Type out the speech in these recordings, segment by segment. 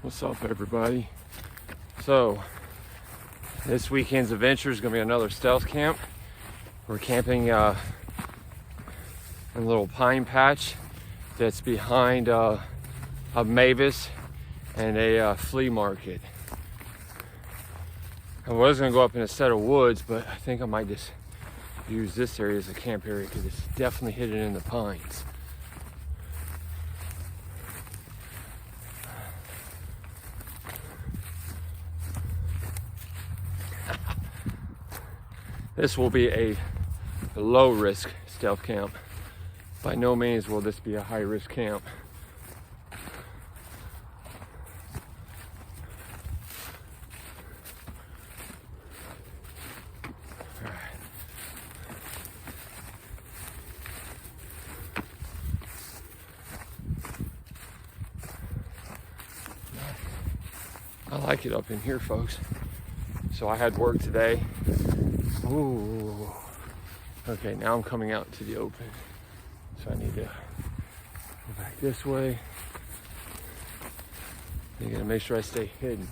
What's up, everybody? So this weekend's adventure is going to be another stealth camp. We're camping in a little pine patch that's behind a Mavis and a flea market. I was going to go up in a set of woods, but I think I might just use this area as a camp area because it's definitely hidden in the pines. This will be a low risk stealth camp. By no means will this be a high risk camp. I like it up in here, folks. So I had work today. Ooh. Okay, now I'm coming out to the open. So I need to go back this way. I gotta make sure I stay hidden.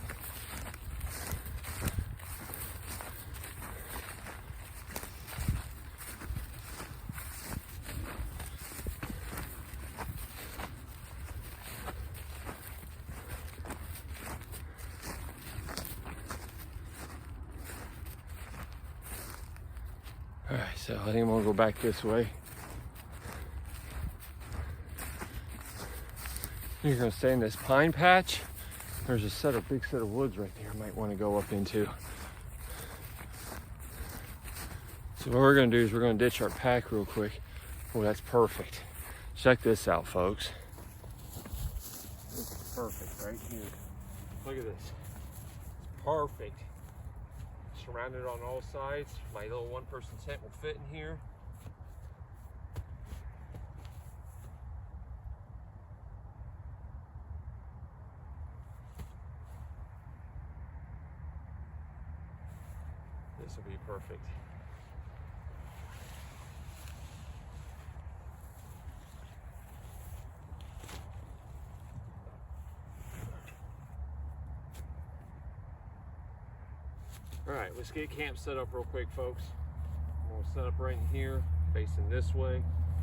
All right, so I think I'm gonna go back this way. You're gonna stay in this pine patch. There's a big set of woods right there I might wanna go up into. So what we're gonna do is we're gonna ditch our pack real quick. Oh, that's perfect. Check this out, folks. This is perfect right here. Look at this. It's perfect. Surrounded on all sides. My little one-person tent will fit in here. This will be perfect. All right, let's get camp set up real quick, folks. We'll set up right in here, facing this way.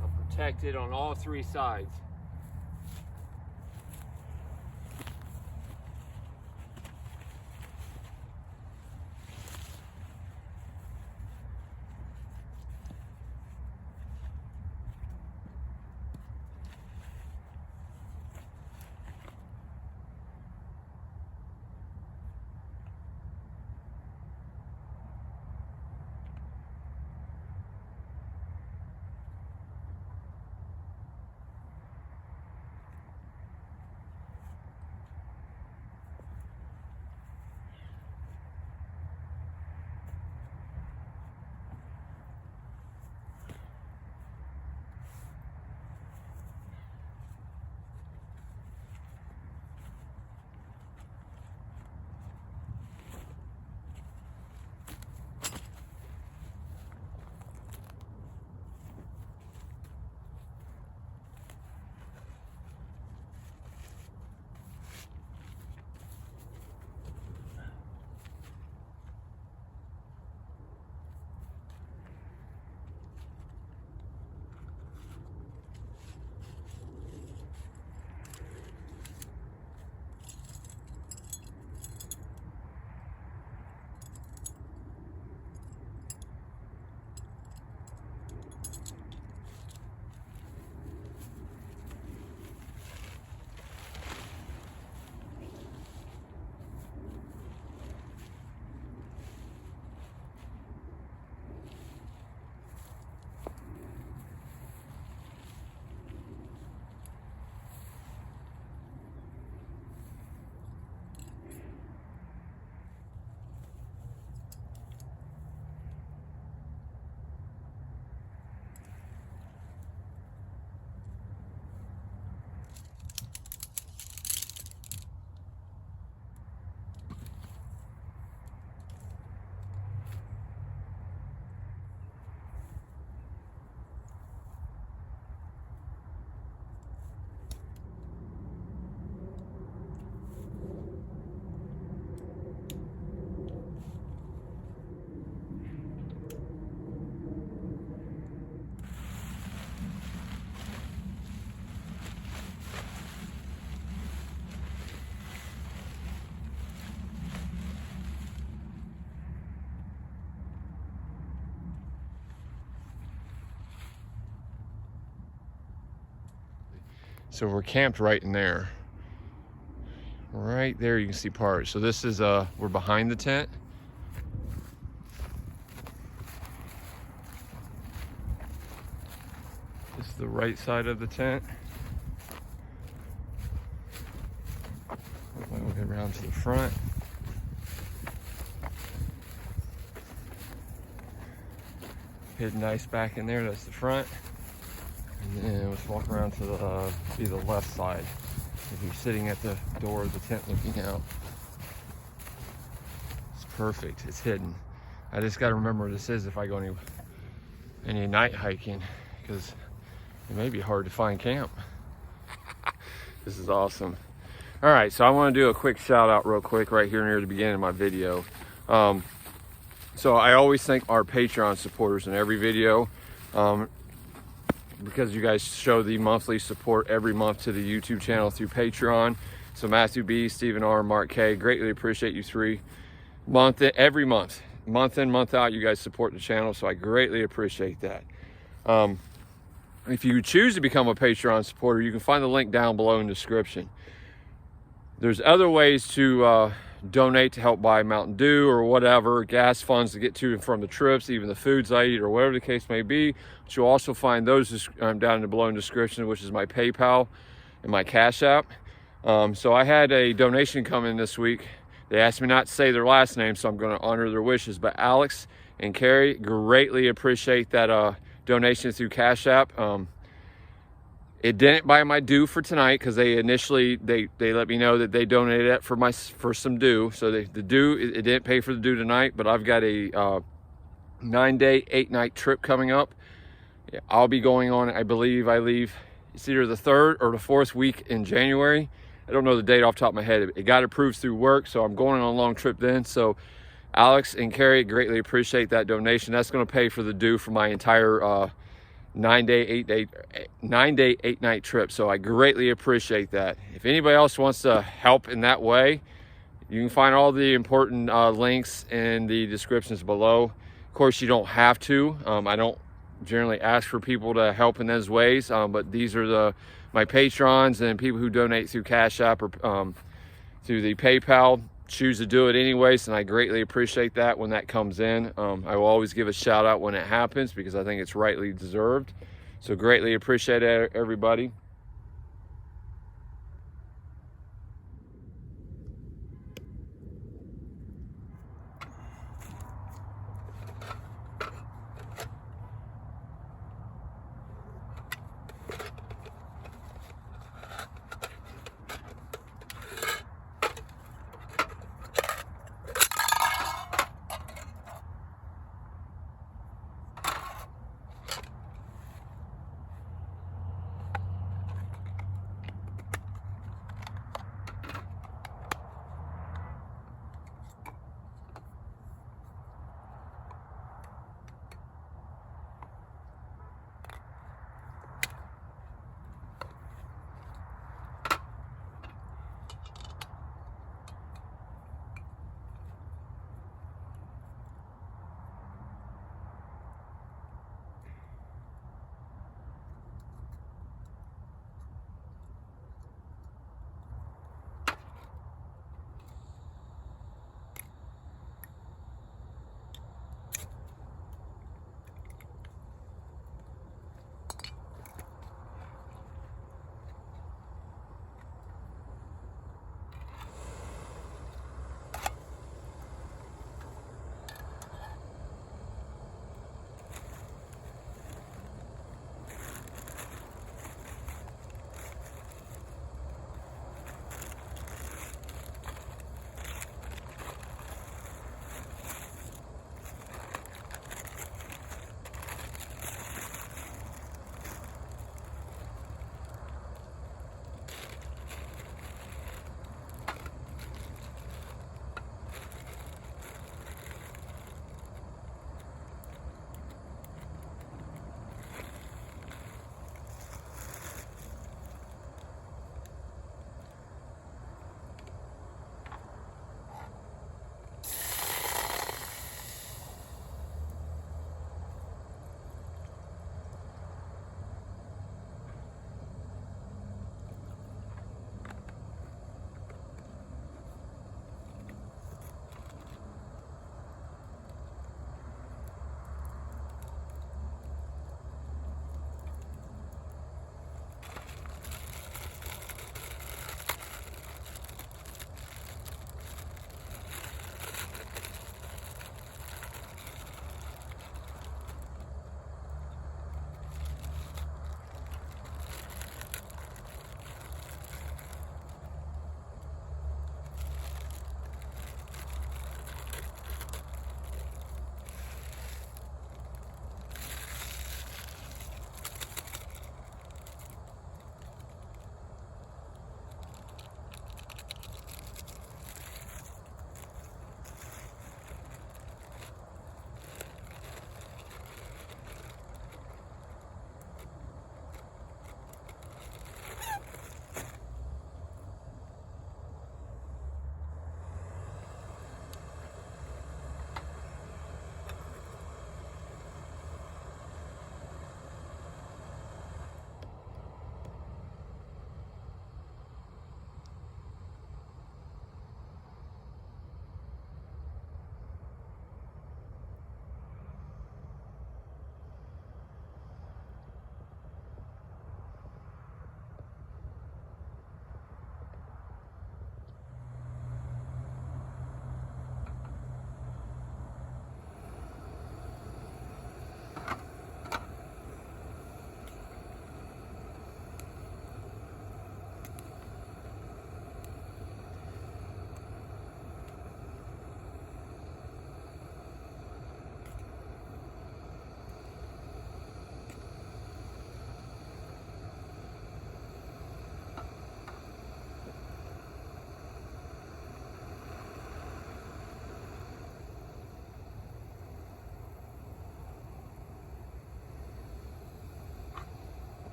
I'm protected on all three sides. So we're camped right in there. Right there you can see part. So this is, we're behind the tent. This is the right side of the tent. We'll get around to the front. Hidden nice back in there, that's the front. And then let's walk around to the, be the left side. If you're sitting at the door of the tent looking out. It's perfect, it's hidden. I just gotta remember where this is if I go any night hiking, because it may be hard to find camp. This is awesome. All right, so I want to do a quick shout out real quick right here near the beginning of my video. So I always thank our Patreon supporters in every video, because you guys show the monthly support every month to the YouTube channel through Patreon. So Matthew B, Stephen R, Mark K, greatly appreciate you three. Every month, month in, month out, you guys support the channel, so I greatly appreciate that. If you choose to become a Patreon supporter, you can find the link down below in the description. There's other ways to donate to help buy Mountain Dew or whatever, gas funds to get to and from the trips, even the foods I eat or whatever the case may be. But you'll also find those down in the below in the description, which is my PayPal and my Cash App. So I had a donation come in this week. They asked me not to say their last name, so I'm going to honor their wishes. But Alex and Carrie, greatly appreciate that donation through Cash App. It didn't buy my dew for tonight because they initially they let me know that they donated it for some dew. So the dew, it didn't pay for the dew tonight, but I've got a 9-day, 8-night trip coming up. Yeah, I'll be going on, I believe I leave, it's either the 3rd or the 4th week in January. I don't know the date off the top of my head. It got approved through work, so I'm going on a long trip then. So Alex and Carrie, greatly appreciate that donation. That's going to pay for the dew for my entire 9-day, 8-night trip. So I greatly appreciate that. If anybody else wants to help in that way, you can find all the important links in the descriptions below. Of course, you don't have to. I don't generally ask for people to help in those ways, but these are my patrons and people who donate through Cash App or through the PayPal choose to do it anyways, and I greatly appreciate that when that comes in. I will always give a shout out when it happens because I think it's rightly deserved. So greatly appreciate it, everybody.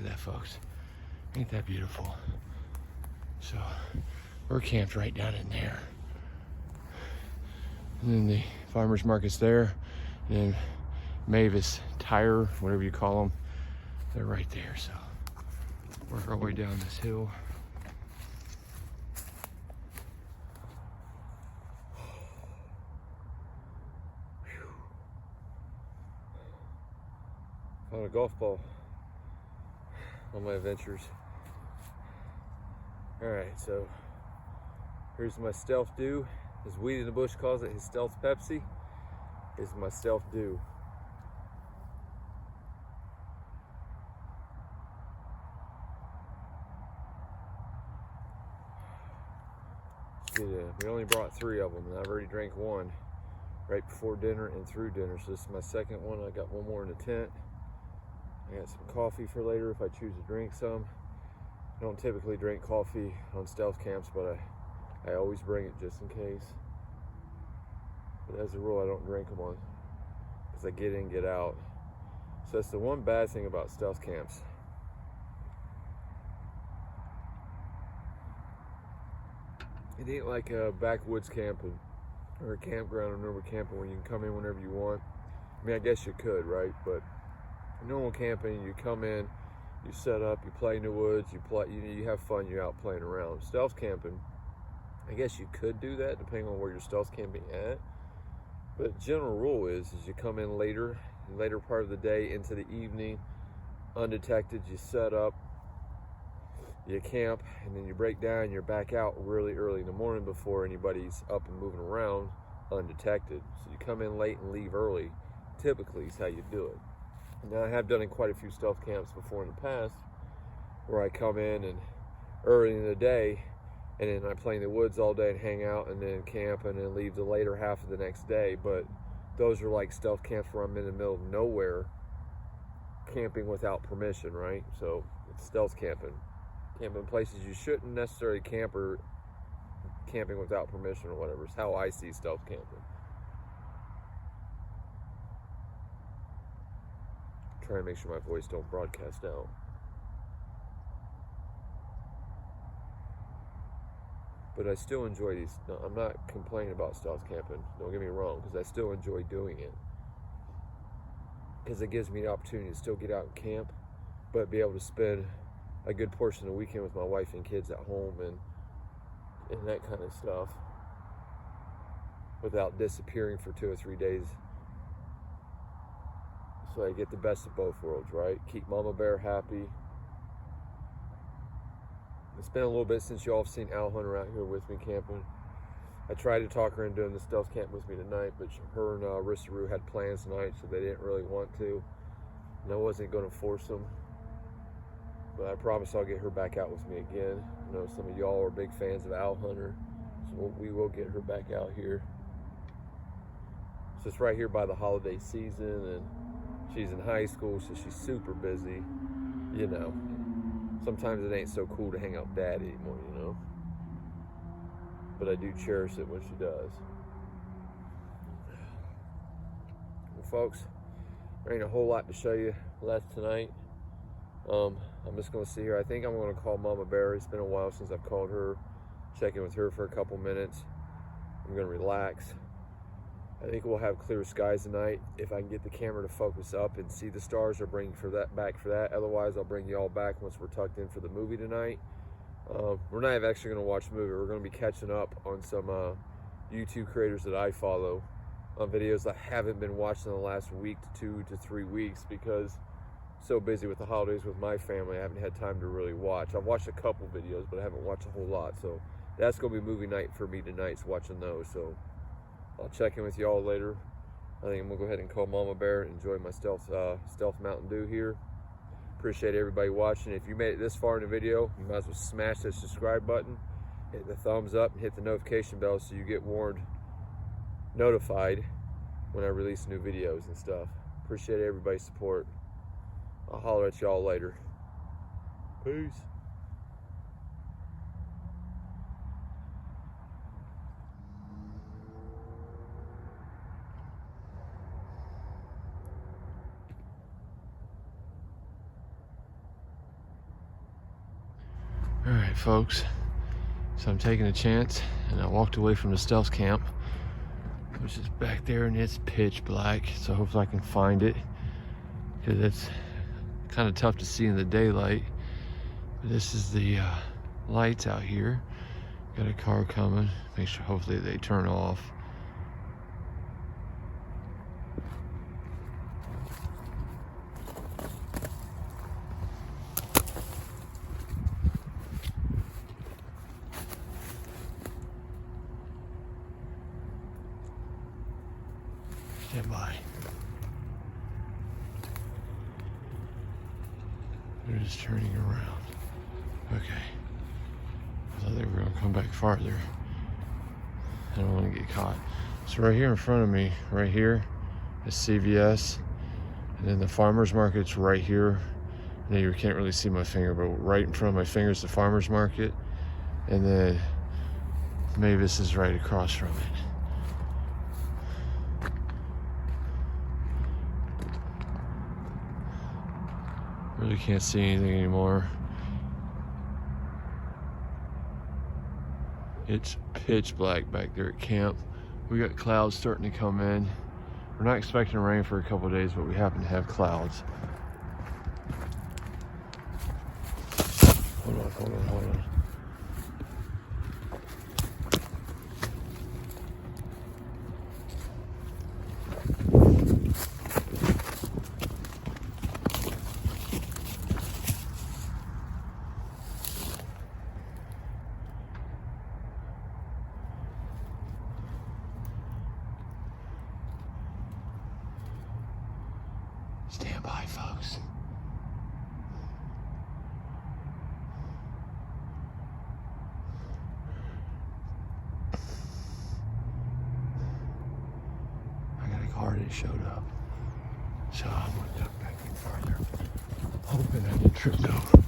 at that, folks. Ain't that beautiful? So we're camped right down in there. And then the farmer's market's there. And then Mavis Tire, whatever you call them, they're right there. So work our way down this hill. Found a golf ball on my adventures. All right, so here's my Stealth Dew. As Weed in the Bush calls it, his Stealth Pepsi is my Stealth Dew. We only brought 3 of them, and I've already drank one right before dinner and through dinner. So this is my second one. I got one more in the tent. I got some coffee for later if I choose to drink some. I don't typically drink coffee on stealth camps, but I always bring it just in case. But as a rule, I don't drink them on because I get in, get out. So that's the one bad thing about stealth camps. It ain't like a backwoods camping or a campground or normal camping where you can come in whenever you want. I mean, I guess you could, right? But normal camping, you come in, you set up, you play in the woods, you have fun, you're out playing around. Stealth camping, I guess you could do that depending on where you're stealth camping at. But general rule is you come in later part of the day into the evening, undetected, you set up, you camp, and then you break down, you're back out really early in the morning before anybody's up and moving around undetected. So you come in late and leave early, typically is how you do it. Now I have done in quite a few stealth camps before in the past where I come in and early in the day and then I play in the woods all day and hang out and then camp and then leave the later half of the next day. But those are like stealth camps where I'm in the middle of nowhere camping without permission, right? So it's stealth camping. Camping places you shouldn't necessarily camp or camping without permission or whatever. It's how I see stealth camping. Try to make sure my voice don't broadcast out. But I still enjoy these. No, I'm not complaining about stealth camping. Don't get me wrong, because I still enjoy doing it. Because it gives me the opportunity to still get out and camp, but be able to spend a good portion of the weekend with my wife and kids at home and that kind of stuff without disappearing for 2 or 3 days. So I get the best of both worlds, right? Keep Mama Bear happy. It's been a little bit since y'all have seen Owl Hunter out here with me camping. I tried to talk her into doing the stealth camp with me tonight, but her and Ristaroo had plans tonight, so they didn't really want to. And I wasn't going to force them. But I promise I'll get her back out with me again. I know some of y'all are big fans of Owl Hunter, so we will get her back out here. So it's right here by the holiday season, and she's in high school, so she's super busy. You know, sometimes it ain't so cool to hang out with Dad anymore, you know. But I do cherish it when she does. Well, folks, there ain't a whole lot to show you left tonight. I'm just going to sit here. I think I'm going to call Mama Bear. It's been a while since I've called her. Check in with her for a couple minutes. I'm going to relax. I think we'll have clear skies tonight. If I can get the camera to focus up and see the stars, I'll bring back for that. Otherwise, I'll bring you all back once we're tucked in for the movie tonight. We're not actually going to watch the movie. We're going to be catching up on some YouTube creators that I follow on videos I haven't been watching in the last week to 2 to 3 weeks because so busy with the holidays with my family, I haven't had time to really watch. I've watched a couple videos, but I haven't watched a whole lot. So that's going to be movie night for me tonight, is watching those. So I'll check in with y'all later. I think I'm going to go ahead and call Mama Bear, enjoy my Stealth Mountain Dew here. Appreciate everybody watching. If you made it this far in the video, you might as well smash that subscribe button, hit the thumbs up, and hit the notification bell so you get notified when I release new videos and stuff. Appreciate everybody's support. I'll holler at y'all later. Peace. All right, folks. So I'm taking a chance, and I walked away from the stealth camp, which is back there, and it's pitch black. So hopefully I can find it, because it's kind of tough to see in the daylight. But this is the lights out here. Got a car coming. Make sure hopefully they turn off. Stand by. They're just turning around. Okay. I thought they were going to come back farther. I don't want to get caught. So right here in front of me, right here, is CVS. And then the farmer's market's right here. Now you can't really see my finger, but right in front of my finger is the farmer's market. And then Mavis is right across from it. Really can't see anything anymore. It's pitch black back there at camp. We got clouds starting to come in. We're not expecting rain for a couple of days, but we happen to have clouds. Hold on. Stand by, folks. I got a car that showed up, so I'm gonna duck back in farther, hoping I get tripped over.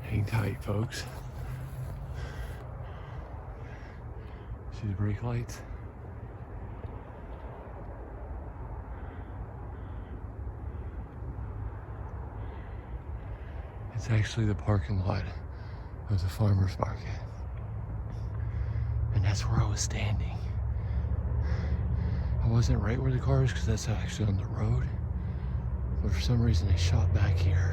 Hang tight, folks. See the brake lights? It's actually the parking lot of the farmer's market. And that's where I was standing. I wasn't right where the car is because that's actually on the road. But for some reason they shot back here.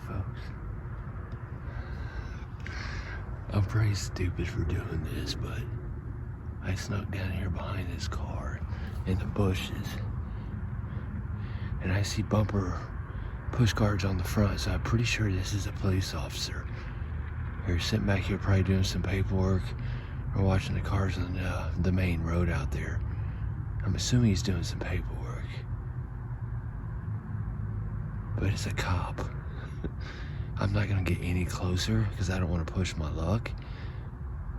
Folks, I'm pretty stupid for doing this, but I snuck down here behind this car in the bushes, and I see bumper push guards on the front, so I'm pretty sure this is a police officer. They're sitting back here probably doing some paperwork or watching the cars on the main road out there. I'm assuming he's doing some paperwork, but it's a cop. I'm not gonna get any closer because I don't want to push my luck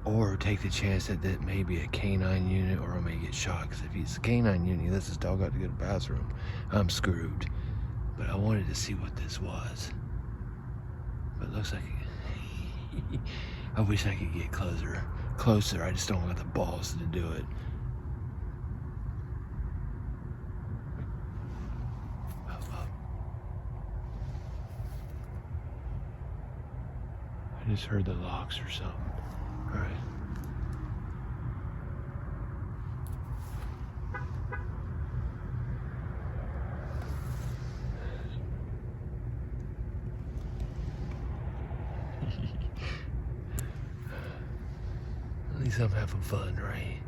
or take the chance that that may be a canine unit or I may get shot, because if he's a canine unit, he lets his dog out to go to the bathroom, I'm screwed. But I wanted to see what this was. But it looks like I wish I could get closer. I just don't have the balls to do it. I just heard the locks or something. All right. At least I'm having fun, right?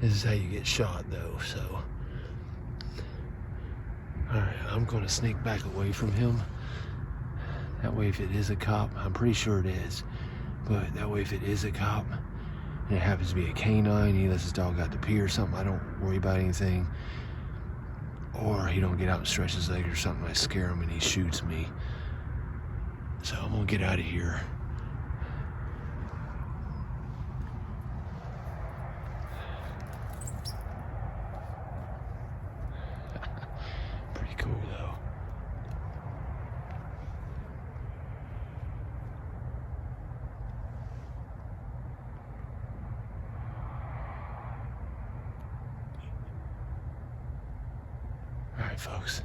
This is how you get shot, though, so. All right, I'm gonna sneak back away from him. That way, if it is a cop, I'm pretty sure it is, but that way if it is a cop, and it happens to be a canine, he lets his dog out to pee or something, I don't worry about anything. or he don't get out and stretch his leg or something. I scare him and he shoots me. So I'm gonna get out of here. Pretty cool though. All right, folks.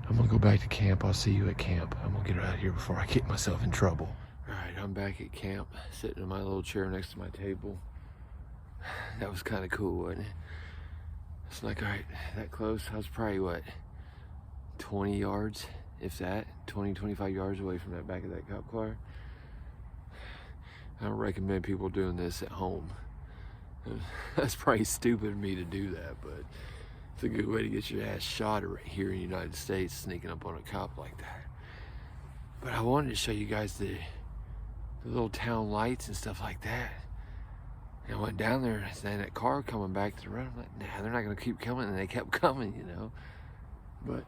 I'm gonna go back to camp. I'll see you at camp. I'm gonna get out of here before I get myself in trouble. All right, I'm back at camp, sitting in my little chair next to my table. That was kind of cool, wasn't it? It's like, all right, that close. I was probably, what, 20 yards, if that, 20, 25 yards away from that back of that cop car. I don't recommend people doing this at home. That's probably stupid of me to do that, but it's a good way to get your ass shot right here in the United States, sneaking up on a cop like that. But I wanted to show you guys the little town lights and stuff like that. And I went down there and that car coming back to the road. I'm like, nah, they're not gonna keep coming, and they kept coming, you know. But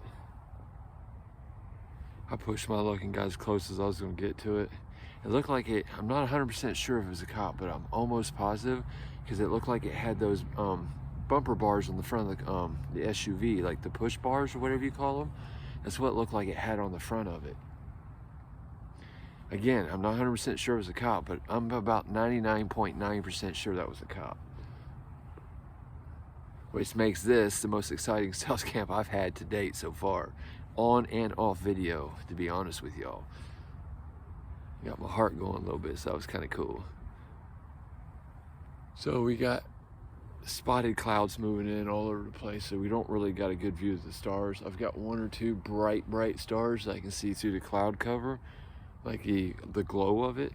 I pushed my luck and got as close as I was gonna get to it. It looked like it, I'm not 100% sure if it was a cop, but I'm almost positive, because it looked like it had those bumper bars on the front of the SUV, like the push bars or whatever you call them. That's what it looked like it had on the front of it. Again, I'm not 100% sure it was a cop, but I'm about 99.9% sure that was a cop. Which makes this the most exciting stealth camp I've had to date so far, on and off video, to be honest with y'all. Got my heart going a little bit, so that was kind of cool. So we got spotted clouds moving in all over the place, so we don't really got a good view of the stars. I've got one or two bright stars that I can see through the cloud cover, like the glow of it.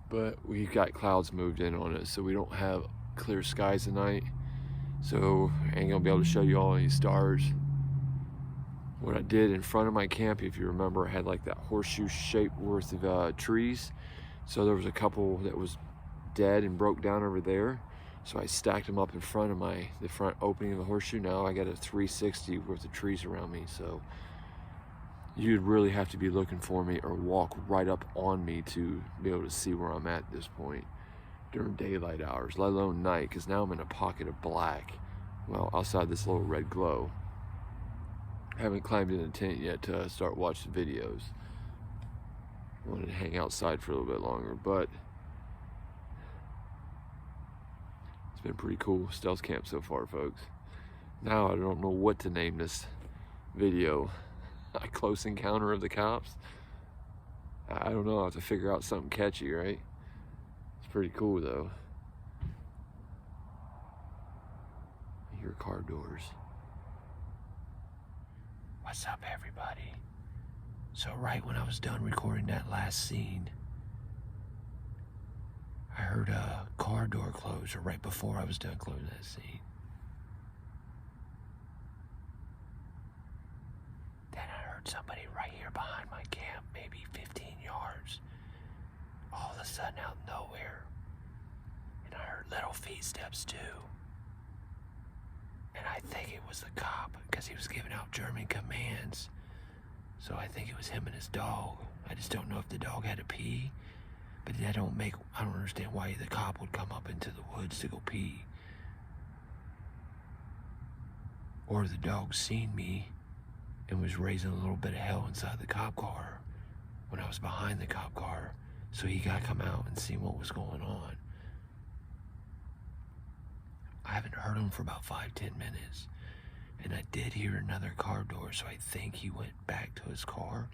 But we've got clouds moved in on us, so we don't have clear skies tonight. So I ain't gonna be able to show you all any stars. What I did in front of my camp, if you remember, I had like that horseshoe shape worth of trees. So there was a couple that was dead and broke down over there. So I stacked them up in front of the front opening of the horseshoe. Now I got a 360 worth of trees around me. So you'd really have to be looking for me or walk right up on me to be able to see where I'm at this point during daylight hours, let alone night, because now I'm in a pocket of black. Well, outside this little red glow. I haven't climbed in a tent yet to start watching videos. I wanted to hang outside for a little bit longer, but it's been pretty cool stealth camp so far, folks. Now I don't know what to name this video. A close encounter of the cops? I don't know, I have to figure out something catchy, right? It's pretty cool though. I hear car doors. What's up, everybody? So right when I was done recording that last scene, I heard a car door close, or right before I was done closing that scene. Then I heard somebody right here behind my camp, maybe 15 yards. All of a sudden out of nowhere. And I heard little feet steps too. And I think it was the cop, because he was giving out German commands. So I think it was him and his dog. I just don't know if the dog had to pee. But I don't understand why the cop would come up into the woods to go pee. Or the dog seen me and was raising a little bit of hell inside the cop car when I was behind the cop car. So he got to come out and see what was going on. I haven't heard him for about 5-10 minutes. And I did hear another car door, so I think he went back to his car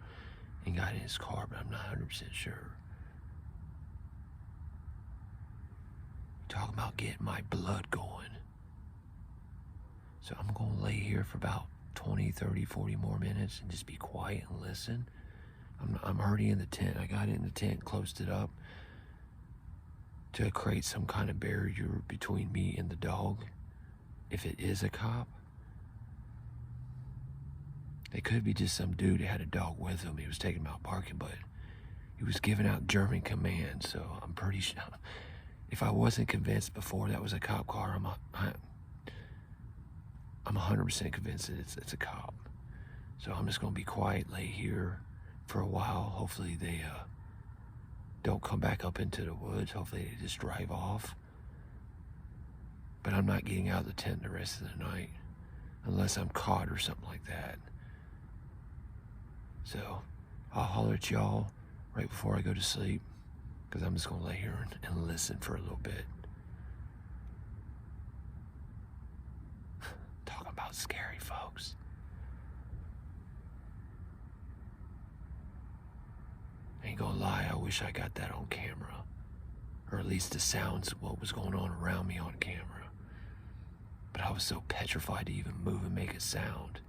and got in his car, but I'm not 100% sure. Talking about getting my blood going. So I'm gonna lay here for about 20, 30, 40 more minutes and just be quiet and listen. I'm already in the tent. I got in the tent, closed it up to create some kind of barrier between me and the dog. If it is a cop, it could be just some dude that had a dog with him. He was taking him out parking, but he was giving out German commands. So I'm pretty sure, if I wasn't convinced before that was a cop car, I'm 100% convinced that it's a cop. So I'm just gonna be quiet, lay here for a while. Hopefully they don't come back up into the woods. Hopefully they just drive off. But I'm not getting out of the tent the rest of the night unless I'm caught or something like that. So I'll holler at y'all right before I go to sleep, because I'm just gonna lay here and listen for a little bit. Talking about scary, folks. Ain't gonna lie, I wish I got that on camera. Or at least the sounds of what was going on around me on camera. But I was so petrified to even move and make a sound.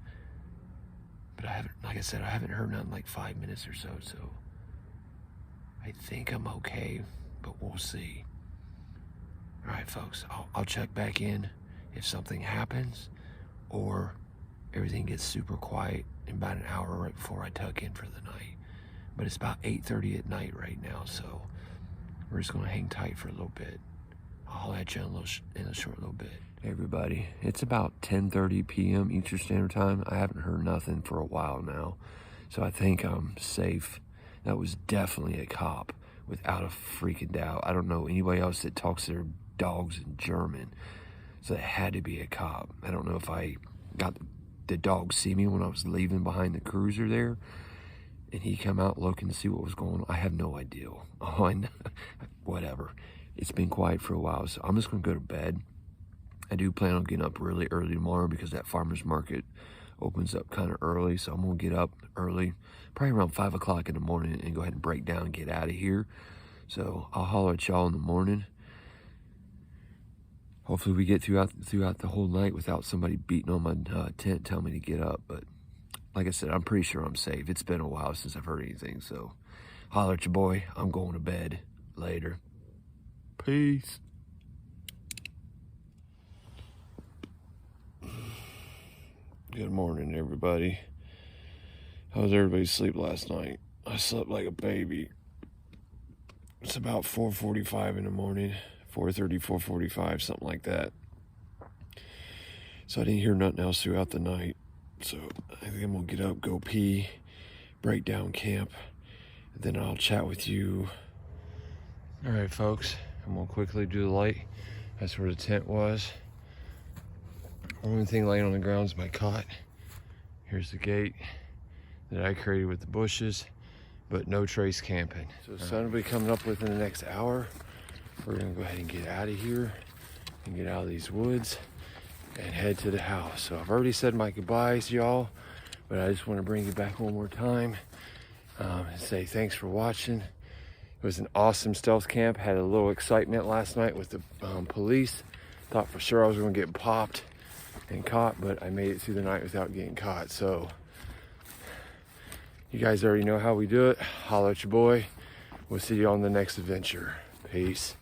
But I haven't, like I said, I haven't heard nothing in like 5 minutes or so, so I think I'm okay, but we'll see. All right, folks, I'll check back in if something happens or everything gets super quiet in about an hour right before I tuck in for the night. But it's about 8:30 at night right now, so we're just gonna hang tight for a little bit. I'll holler at you in a short little bit. Hey everybody, it's about 10:30 p.m. Eastern Standard Time. I haven't heard nothing for a while now, so I think I'm safe. That was definitely a cop, without a freaking doubt. I don't know anybody else that talks to their dogs in German, so it had to be a cop. I don't know if I got the dog see me when I was leaving behind the cruiser there, and he come out looking to see what was going on. I have no idea. Oh, I know. Whatever. It's been quiet for a while, so I'm just gonna go to bed. I do plan on getting up really early tomorrow because that farmer's market opens up kind of early, so I'm gonna get up early, probably around 5 o'clock in the morning, and go ahead and break down and get out of here. So I'll holler at y'all in the morning. Hopefully we get throughout the whole night without somebody beating on my tent telling me to get up. But like I said, I'm pretty sure I'm safe. It's been a while since I've heard anything, so holler at your boy. I'm going to bed. Later. Peace. Good morning, everybody. How was everybody's sleep last night? I slept like a baby. It's about 4:45 in the morning, 4:30, 4:45, something like that. So I didn't hear nothing else throughout the night. So I think I'm gonna get up, go pee, break down camp, and then I'll chat with you. All right, folks, I'm gonna quickly do the light. That's where the tent was. Only thing laying on the ground is my cot. Here's the gate that I created with the bushes, but no trace camping. So the sun will be coming up within the next hour. We're gonna go ahead and get out of here and get out of these woods and head to the house. So I've already said my goodbyes, y'all, but I just want to bring you back one more time and say thanks for watching. It was an awesome stealth camp. Had a little excitement last night with the police. Thought for sure I was gonna get popped and caught, but I made it through the night without getting caught. So you guys already know how we do it. Holler at your boy. We'll see you on the next adventure. Peace.